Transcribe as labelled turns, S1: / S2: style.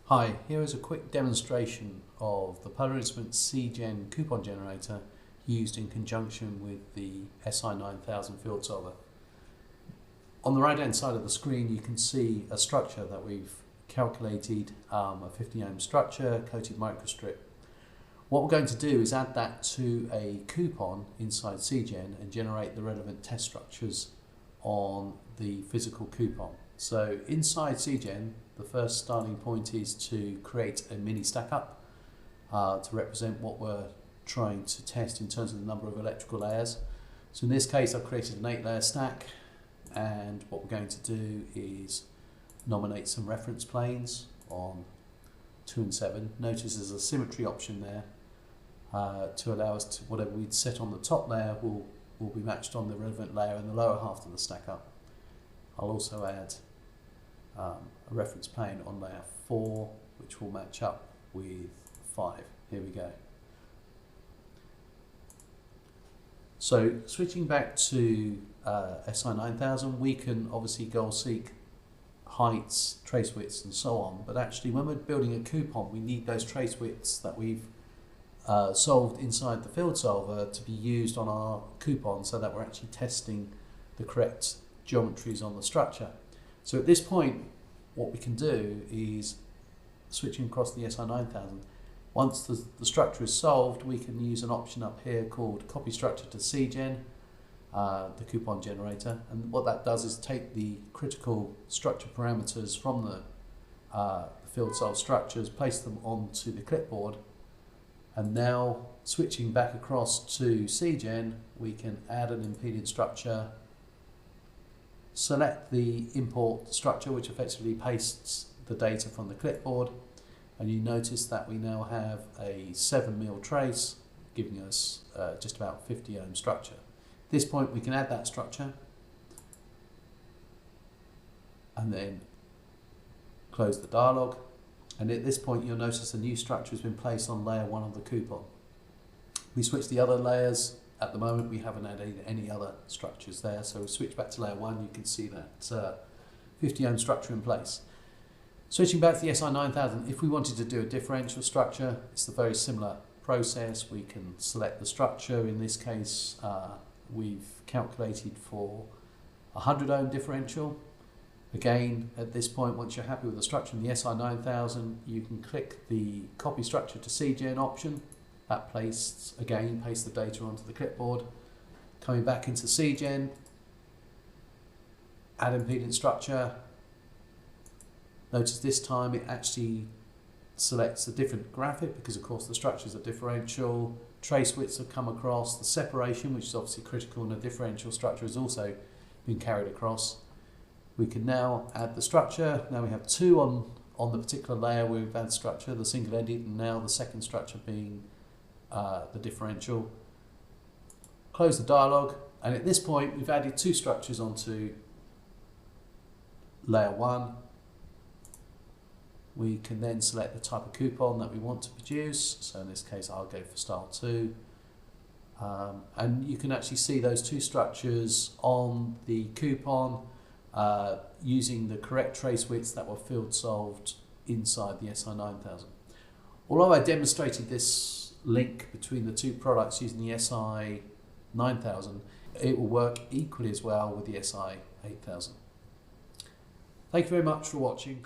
S1: Hi, here is a quick demonstration of the Polar Si8000m coupon generator used in conjunction with the Si9000 field solver. On the right hand side of the screen you can see a structure that we've calculated, a 50 ohm structure, coated microstrip. What we're going to do is add that to a coupon inside CGen and generate the relevant test structures on the physical coupon. So inside CGen, the first starting point is to create a mini stack up to represent what we're trying to test in terms of the number of electrical layers. So in this case I've created an 8-layer stack, and what we're going to do is nominate some reference planes on 2 and 7. Notice there's a symmetry option there to allow us to, whatever we'd set on the top layer will be matched on the relevant layer in the lower half of the stack up. I'll also add a reference plane on layer 4 which will match up with 5. Here we go. So switching back to Si9000, we can obviously goal seek heights, trace widths and so on, but actually when we're building a coupon we need those trace widths that we've solved inside the field solver to be used on our coupon so that we're actually testing the correct geometries on the structure. So at this point what we can do is, switching across the Si9000, once the structure is solved we can use an option up here called copy structure to CGen, the coupon generator, and what that does is take the critical structure parameters from the field solved structures, place them onto the clipboard, and now switching back across to CGen we can add an impedance structure, select the import structure which effectively pastes the data from the clipboard, and you notice that we now have a 7mm trace giving us just about 50 ohm structure. At this point we can add that structure and then close the dialog, and at this point you'll notice a new structure has been placed on layer 1 of the coupon. We switch the other layers. At the moment we haven't added any other structures there, so we switch back to layer 1, you can see that 50 ohm structure in place. Switching back to the Si9000, if we wanted to do a differential structure, it's a very similar process. We can select the structure. In this case we've calculated for 100 ohm differential. Again, at this point, once you're happy with the structure in the Si9000, you can click the copy structure to CGen option. That pastes the data onto the clipboard. Coming back into CGen, add impedance structure. Notice this time it actually selects a different graphic because of course the structures are differential. Trace widths have come across. The separation, which is obviously critical in a differential structure, has also been carried across. We can now add the structure. Now we have 2 on the particular layer where we've added structure, the single-ended, and now the second structure being the differential. Close the dialog, and at this point we've added 2 structures onto layer 1. We can then select the type of coupon that we want to produce, so in this case I'll go for style 2, and you can actually see those 2 structures on the coupon using the correct trace widths that were field solved inside the Si9000. Although I demonstrated this link between the 2 products using the Si9000, it will work equally as well with the Si8000. Thank you very much for watching.